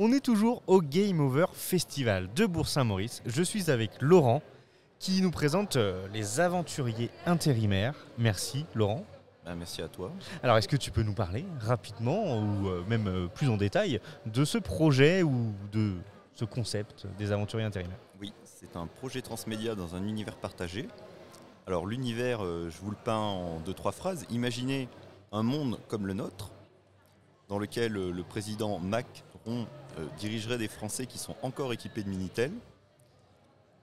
On est toujours au Game Over Festival de Bourg-Saint-Maurice. Je suis avec Laurent qui nous présente les aventuriers intérimaires. Merci Laurent. Merci à toi. Alors est-ce que tu peux nous parler rapidement ou même plus en détail de ce projet ou de ce concept des aventuriers intérimaires? Oui, c'est un projet transmédia dans un univers partagé. Alors l'univers, je vous le peins en 2-3 phrases. Imaginez un monde comme le nôtre, dans lequel le président Macron dirigerait des Français qui sont encore équipés de Minitel.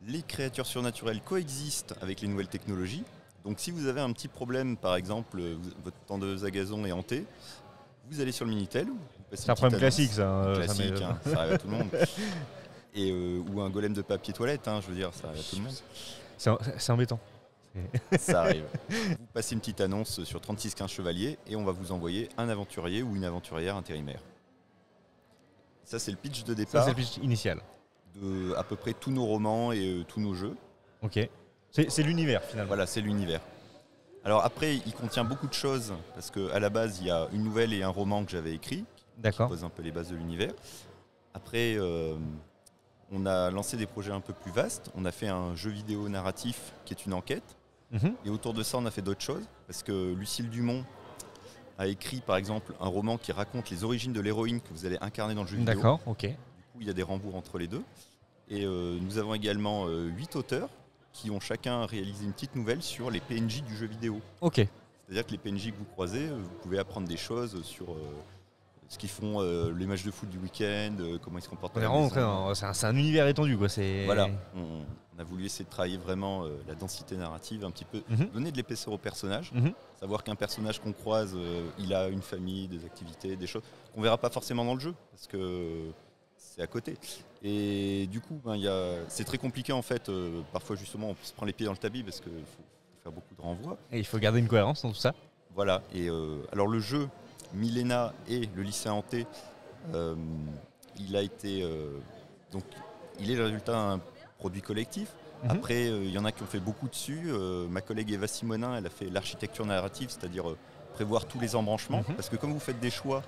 Les créatures surnaturelles coexistent avec les nouvelles technologies. Donc si vous avez un petit problème, par exemple, votre tondeuse à gazon est hantée, vous allez sur le Minitel. C'est un problème classique, ça. Classique, ça arrive à tout le monde. Et, ou un golem de papier toilette, je veux dire, ça arrive à tout le monde. C'est embêtant. Ça arrive. Vous passez une petite annonce sur 3615 Chevalier et on va vous envoyer un aventurier ou une aventurière intérimaire. Ça, c'est le pitch de départ. Ça, c'est le pitch initial. De à peu près tous nos romans et tous nos jeux. Ok. C'est l'univers finalement. Voilà, c'est l'univers. Alors après, il contient beaucoup de choses parce qu'à la base, il y a une nouvelle et un roman que j'avais écrit. D'accord. Qui pose un peu les bases de l'univers. Après, on a lancé des projets un peu plus vastes. On a fait un jeu vidéo narratif qui est une enquête. Et autour de ça, on a fait d'autres choses. Parce que Lucille Dumont a écrit, par exemple, un roman qui raconte les origines de l'héroïne que vous allez incarner dans le jeu vidéo. D'accord, ok. Du coup, il y a des rembours entre les deux. Et nous avons également 8 auteurs qui ont chacun réalisé une petite nouvelle sur les PNJ du jeu vidéo. Ok. C'est-à-dire que les PNJ que vous croisez, vous pouvez apprendre des choses sur ce qu'ils font, les matchs de foot du week-end, comment ils se comportent. C'est un univers étendu, quoi. Voilà, on a voulu essayer de travailler vraiment la densité narrative, un petit peu, donner de l'épaisseur au personnage, savoir qu'un personnage qu'on croise, il a une famille, des activités, des choses qu'on ne verra pas forcément dans le jeu, parce que c'est à côté. Et du coup, c'est très compliqué en fait, parfois justement on se prend les pieds dans le tapis parce qu'il faut faire beaucoup de renvois. Et il faut garder une cohérence dans tout ça. Voilà, et alors le jeu Milena et le lycée hanté, il a été donc il est le résultat d'un produit collectif. Après, il y en a qui ont fait beaucoup dessus. Ma collègue Eva Simonin, elle a fait l'architecture narrative, c'est-à-dire prévoir tous les embranchements. Parce que comme vous faites des choix,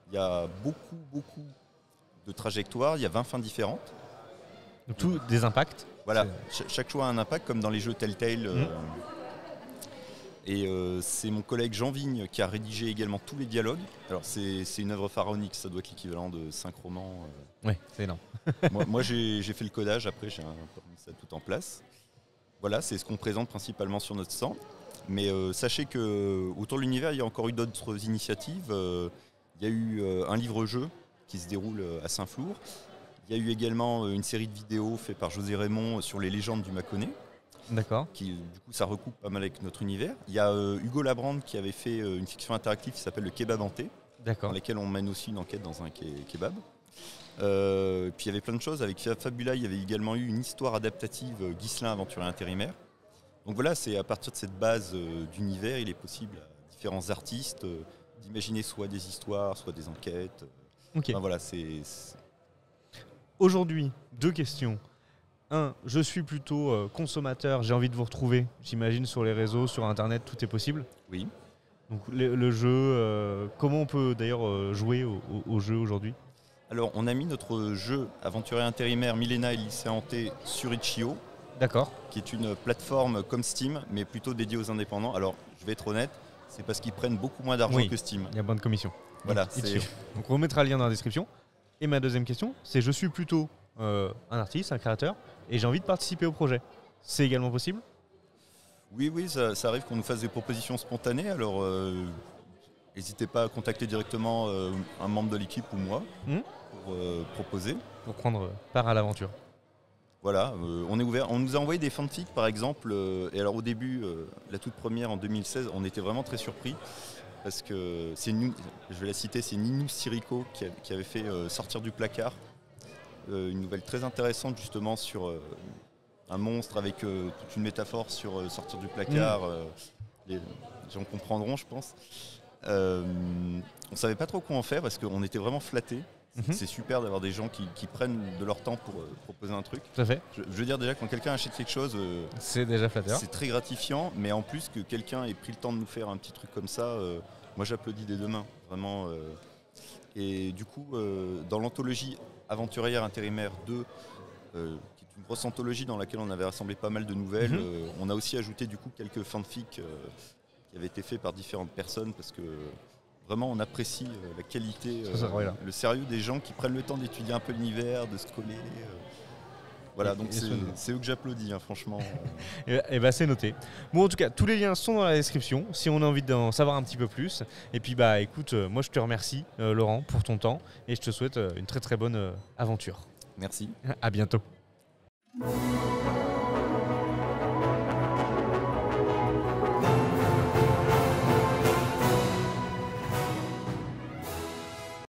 il y a beaucoup de trajectoires, il y a 20 fins différentes. Donc, tout des impacts. Voilà, chaque choix a un impact, comme dans les jeux Telltale. Et c'est mon collègue Jean Vigne qui a rédigé également tous les dialogues. Alors c'est une œuvre pharaonique, ça doit être l'équivalent de 5 romans. Oui, c'est énorme. moi j'ai fait le codage, après j'ai un peu mis ça tout en place. Voilà, c'est ce qu'on présente principalement sur notre stand. Mais sachez qu'autour de l'univers, il y a encore eu d'autres initiatives. Il y a eu un livre-jeu qui se déroule à Saint-Flour. Il y a eu également une série de vidéos faites par José Raymond sur les légendes du Mâconnais. D'accord. Du coup, ça recoupe pas mal avec notre univers. Il y a Hugo Labrande qui avait fait une fiction interactive qui s'appelle Le Kebab hanté, dans laquelle on mène aussi une enquête dans un kebab. Puis il y avait plein de choses. Avec Fabula, il y avait également eu une histoire adaptative Ghislain, aventurier intérimaire. Donc voilà, c'est à partir de cette base d'univers, il est possible à différents artistes d'imaginer soit des histoires, soit des enquêtes. Okay. Voilà, Aujourd'hui, 2 questions. 1, je suis plutôt consommateur, j'ai envie de vous retrouver. J'imagine sur les réseaux, sur Internet, tout est possible. Oui. Donc le jeu, comment on peut d'ailleurs jouer au jeu aujourd'hui? Alors, on a mis notre jeu aventurier intérimaire Milena et le lycée hanté sur Itch.io. D'accord. Qui est une plateforme comme Steam, mais plutôt dédiée aux indépendants. Alors, je vais être honnête, c'est parce qu'ils prennent beaucoup moins d'argent que Steam. Il y a bonne commission. Voilà. Donc on remettra le lien dans la description. Et ma deuxième question, c'est je suis plutôt un artiste, un créateur, et j'ai envie de participer au projet. C'est également possible? Oui, ça arrive qu'on nous fasse des propositions spontanées. Alors, n'hésitez pas à contacter directement un membre de l'équipe ou moi pour proposer. Pour prendre part à l'aventure. Voilà, on est ouvert. On nous a envoyé des fanfics par exemple. Et alors au début, la toute première en 2016, on était vraiment très surpris. Parce que je vais la citer, c'est Ninou Sirico qui avait fait Sortir du placard. Une nouvelle très intéressante justement sur un monstre avec toute une métaphore sur sortir du placard. Les gens comprendront, je pense. On ne savait pas trop quoi en faire parce qu'on était vraiment flattés. C'est super d'avoir des gens qui prennent de leur temps pour proposer un truc. Tout à fait. Je veux dire déjà quand quelqu'un achète quelque chose, c'est déjà flatteur. C'est très gratifiant, mais en plus que quelqu'un ait pris le temps de nous faire un petit truc comme ça, moi j'applaudis des deux mains, vraiment. Et du coup, dans l'anthologie Aventurière intérimaire 2, qui est une grosse anthologie dans laquelle on avait rassemblé pas mal de nouvelles. On a aussi ajouté du coup quelques fanfics qui avaient été faits par différentes personnes parce que vraiment on apprécie la qualité, le sérieux des gens qui prennent le temps d'étudier un peu l'univers, de se coller. Voilà, donc c'est eux que j'applaudis, franchement. Et bah c'est noté. Bon, en tout cas, tous les liens sont dans la description si on a envie d'en savoir un petit peu plus. Et puis bah écoute, moi je te remercie Laurent pour ton temps et je te souhaite une très très bonne aventure. Merci. À bientôt.